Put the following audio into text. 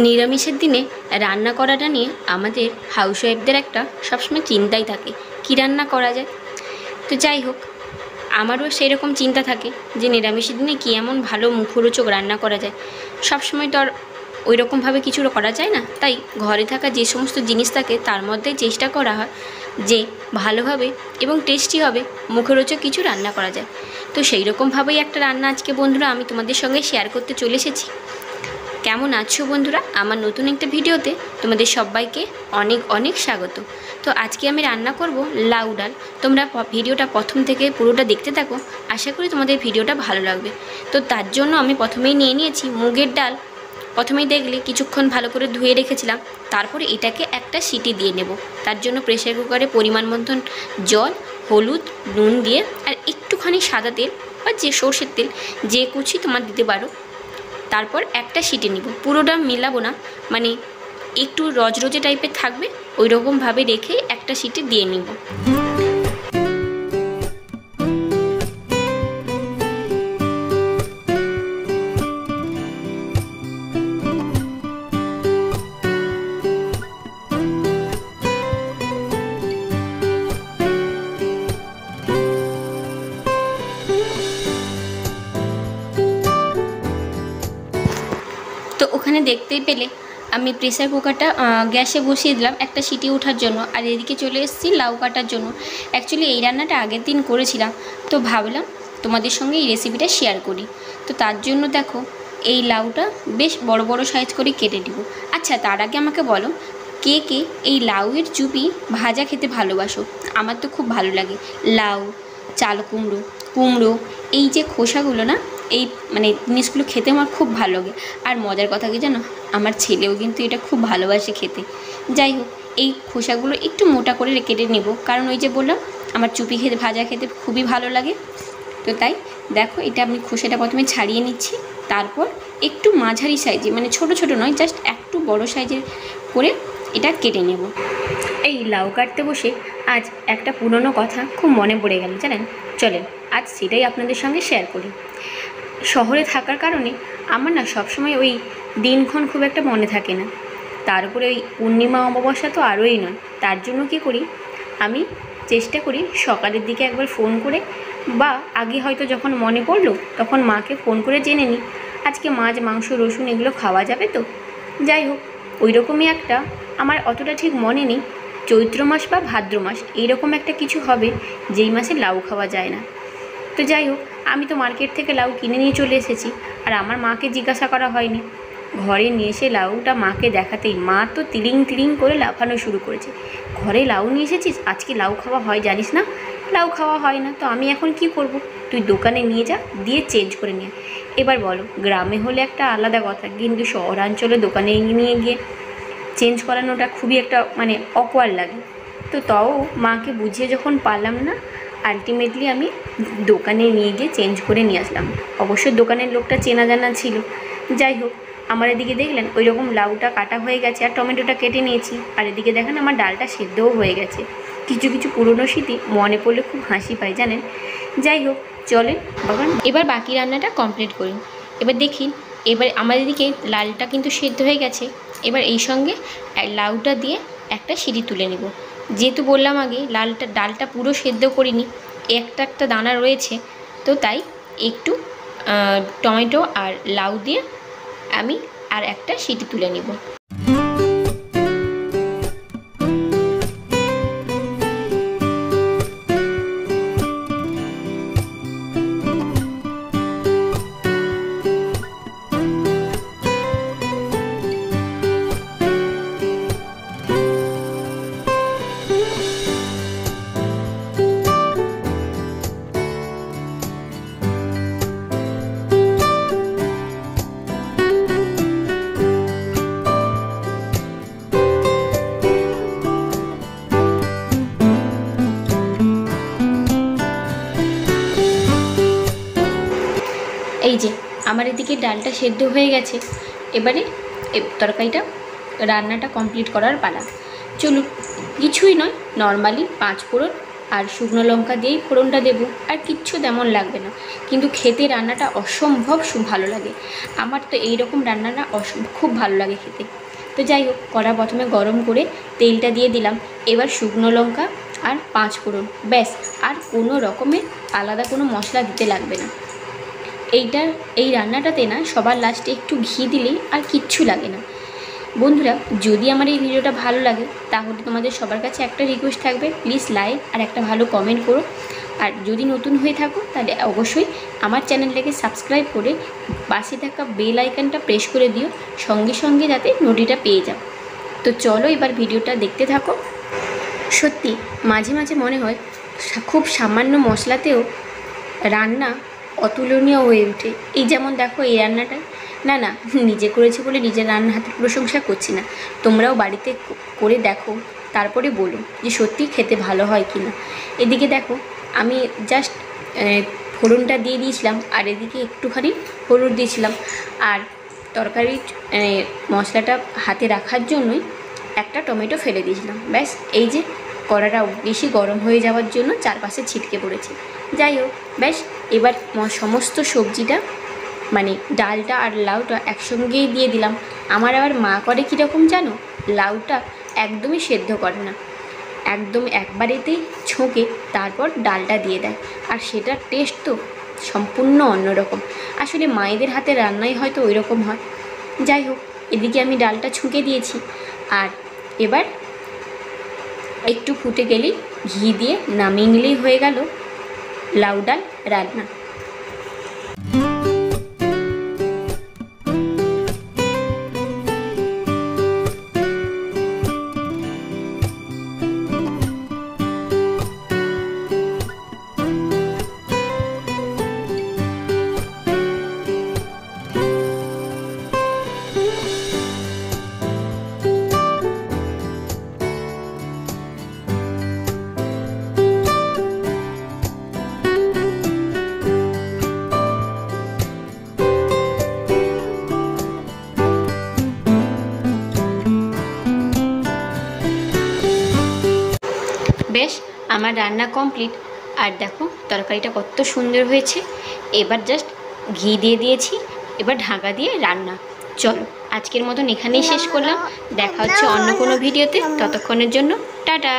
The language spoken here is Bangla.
নিরামিষের দিনে রান্না করাটা নিয়ে আমাদের হাউসওয়াইফদের একটা সবসময় চিন্তাই থাকে, কী রান্না করা যায়। তো যাই হোক, আমারও সেই রকম চিন্তা থাকে যে নিরামিষের দিনে কী এমন ভালো মুখরোচক রান্না করা যায়। সবসময় তো আর ওই রকমভাবে কিছু করা যায় না, তাই ঘরে থাকা যে সমস্ত জিনিস থাকে তার মধ্যেই চেষ্টা করা হয় যে ভালোভাবে এবং টেস্টি হবে মুখরোচক কিছু রান্না করা যায়। তো সেই রকমভাবেই একটা রান্না আজকে বন্ধুরা আমি তোমাদের সঙ্গে শেয়ার করতে চলে এসেছি। কেমন আছো বন্ধুরা? আমার নতুন একটা ভিডিওতে তোমাদের সবাইকে অনেক অনেক স্বাগত। তো আজকে আমি রান্না করব লাউ ডাল। তোমরা ভিডিওটা প্রথম থেকে পুরোটা দেখতে থাকো, আশা করি তোমাদের ভিডিওটা ভালো লাগবে। তো তার জন্য আমি প্রথমেই নিয়ে নিয়েছি মুগের ডাল। প্রথমেই দেখলে কিছুক্ষণ ভালো করে ধুয়ে রেখেছিলাম, তারপরে এটাকে একটা সিটি দিয়ে নেব। তার জন্য প্রেসার কুকারে পরিমাণ মতন জল, হলুদ, নুন দিয়ে আর একটুখানি সাদা তেল বা যে সর্ষের তেল যে কুচি তোমার দিতে পারো, তারপর একটা সিটি নিব। পুরোটা মিলাবো না, মানে একটু রজরজে টাইপের থাকবে, ওই রকমভাবে রেখে একটা সিটি দিয়ে নিব। তো ওখানে দেখতেই পেলে আমি প্রেসার কুকারটা গ্যাসে বসিয়ে দিলাম একটা সিটি ওঠার জন্য, আর এদিকে চলে এসেছি লাউ কাটার জন্য। অ্যাকচুয়ালি এই রান্নাটা আগের দিন করেছিলাম, তো ভাবলাম তোমাদের সঙ্গে এই রেসিপিটা শেয়ার করি। তো তার জন্য দেখো এই লাউটা বেশ বড় বড় সাইজ করে কেটে দিব। আচ্ছা, তার আগে আমাকে বলো, কে কে এই লাউয়ের চুপি ভাজা খেতে ভালোবাসো? আমার তো খুব ভালো লাগে। লাউ, চাল কুমড়ো, কুমড়ো, এই যে খোসাগুলো না, এই মানে জিনিসগুলো খেতে আমার খুব ভালো লাগে। আর মজার কথা কি জানো, আমার ছেলেও কিন্তু এটা খুব ভালোবাসে খেতে। যাই হোক, এই খোসাগুলো একটু মোটা করে কেটে নেব, কারণ ওই যে বললাম আমার চুপি খেতে ভাজা খেতে খুবই ভালো লাগে। তো তাই দেখো, এটা আমি খোসাটা প্রথমে ছাড়িয়ে নিচ্ছি, তারপর একটু মাঝারি সাইজে, মানে ছোট ছোট নয়, জাস্ট একটু বড় সাইজের করে এটা কেটে নেব। এই লাউ কাটতে বসে আজ একটা পুরনো কথা খুব মনে পড়ে গেল জানেন। চলেন আজ সেটাই আপনাদের সঙ্গে শেয়ার করি। শহরে থাকার কারণে আমার না সবসময় ওই দিনক্ষণ খুব একটা মনে থাকে না, তার উপরে ওই পূর্ণিমা অমাবস্যা তো আরোই নয়। তার জন্য কী করি, আমি চেষ্টা করি সকালের দিকে একবার ফোন করে, বা আগে হয়তো যখন মনে পড়লো তখন মাকে ফোন করে জেনে নিই আজকে মাছ, মাংস, রসুন এগুলো খাওয়া যাবে তো। যাই হোক, ওই রকমই একটা, আমার অতটা ঠিক মনে নেই, চৈত্র মাস বা ভাদ্র মাস এইরকম একটা কিছু হবে যেই মাসে লাউ খাওয়া যায় না। তো যাই হোক, আমি তো মার্কেট থেকে লাউ কিনে নিয়ে চলে এসেছি, আর আমার মাকে জিজ্ঞাসা করা হয়নি। ঘরে নিয়ে এসে লাউটা মাকে দেখাতেই মা তো তিলিং তিলিং করে লাফানো শুরু করেছে। ঘরে লাউ নিয়ে এসেছিস, আজকে লাউ খাওয়া হয় জানিস না? লাউ খাওয়া হয় না তো আমি এখন কি করব? তুই দোকানে নিয়ে যা, দিয়ে চেঞ্জ করে নিয়ে। এবার বলো, গ্রামে হলে একটা আলাদা কথা, কিন্তু শহরাঞ্চলে দোকানে নিয়ে গিয়ে চেঞ্জ করানোটা খুবই একটা মানে অকওয়ার্ড লাগে। তো তাও মাকে বুঝিয়ে যখন পারলাম না, আলটিমেটলি আমি দোকানে নিয়ে গিয়ে চেঞ্জ করে নিয়ে আসলাম। অবশ্যই দোকানের লোকটা চেনা জানা ছিল। যাই হোক, আমার এদিকে দেখলেন ওই রকম লাউটা কাটা হয়ে গেছে আর টমেটোটা কেটে নিয়েছি, আর এদিকে দেখেন আমার ডালটা সেদ্ধও হয়ে গেছে। কিছু কিছু পুরনো স্মৃতি মনে পড়লে খুব হাসি পায় জানেন। যাই হোক, চলেন বাবা এবার বাকি রান্নাটা কমপ্লিট করি। এবার দেখি, এবার আমার এদিকে লালটা কিন্তু সেদ্ধ হয়ে গেছে। এবার এই সঙ্গে লাউটা দিয়ে একটা সিটি তুলে নেব। যেহেতু বললাম আগে ডালটা পুরো সেদ্ধ করিনি, একটা একটা দানা রয়েছে, তো তাই একটু টমেটো আর লাউ দিয়ে আমি আর একটা সিটি তুলে নেব। এই যে আমার এদিকে ডালটা সেদ্ধ হয়ে গেছে, এবারে তরকারিটা রান্নাটা কমপ্লিট করার পালা। চলুন, কিছুই নয়, নর্মালি 5 ফোড়ন আর শুকনো লঙ্কা দিয়েই ফোড়নটা দেবো, আর কিচ্ছু তেমন লাগবে না, কিন্তু খেতে রান্নাটা অসম্ভব ভালো লাগে। আমার তো এই রকম রান্নাটা খুব ভালো লাগে খেতে। তো যাই হোক, কড়া প্রথমে গরম করে তেলটা দিয়ে দিলাম। এবার শুকনো লঙ্কা আর 5 ফোড়ন, ব্যাস। আর কোনো রকমের আলাদা কোনো মশলা দিতে লাগবে না। এই রান্নাটাতে না সবার লাস্টে একটু ঘি দিলেই আর কিচ্ছু লাগে না। বন্ধুরা, যদি আমার এই ভিডিওটা ভালো লাগে তাহলে তোমাদের সবার কাছে একটা রিকোয়েস্ট থাকবে, প্লিজ লাইক আর একটা ভালো কমেন্ট করো। আর যদি নতুন হয়ে থাকো তাহলে অবশ্যই আমার চ্যানেলটাকে সাবস্ক্রাইব করে পাশে থাকা বেল আইকনটা প্রেস করে দিও, সঙ্গে সঙ্গে যাতে নোটিটা পেয়ে যাও। তো চলো এবার ভিডিওটা দেখতে থাকো। সত্যি মাঝে মাঝে মনে হয় খুব সামান্য মশলাতেও রান্না অতুলনীয় হয়ে ওঠে। এই যেমন দেখো এই রান্নাটা, না না নিজে করেছি বলে নিজের রান্নার হাতের প্রশংসা করছি না, তোমরাও বাড়িতে করে দেখো, তারপরে বলো যে সত্যি খেতে ভালো হয় কি না। এদিকে দেখো আমি জাস্ট ফোড়নটা দিয়ে দিয়েছিলাম, আর এদিকে একটুখানি হলুদ দিয়েছিলাম, আর তরকারির মশলাটা হাতে রাখার জন্যই একটা টমেটো ফেলে দিয়েছিলাম। ব্যাস, এই যে কড়াটা বেশি গরম হয়ে যাওয়ার জন্য চারপাশে ছিটকে পড়েছে। যাই হোক, ব্যাস এবার সমস্ত সবজিটা মানে ডালটা আর লাউটা একসঙ্গেই দিয়ে দিলাম। আমার আবার মা করে কীরকম জানো, লাউটা একদমই সেদ্ধ করে না, একদম একবারেতেই ছোঁকে তারপর ডালটা দিয়ে দেয়, আর সেটার টেস্ট তো সম্পূর্ণ অন্যরকম। আসলে মায়েদের হাতে রান্নাই হয়তো ওই রকম হয়। যাই হোক, এদিকে আমি ডালটা ছুঁকে দিয়েছি, আর এবার একটু ফুটে গেলেই ঘি দিয়ে নামিয়ে নিলেই হয়ে গেল লাউ ডাল রান্না। বেশ, আমার রান্না কমপ্লিট, আর দেখো তরকারিটা কত সুন্দর হয়েছে। এবার জাস্ট ঘি দিয়ে দিয়েছি, এবার ঢাকা দিয়ে রান্না। চলো আজকের মতন এখানেই শেষ করলাম, দেখা হচ্ছে অন্য কোনো ভিডিওতে, ততক্ষণের জন্য টাটা।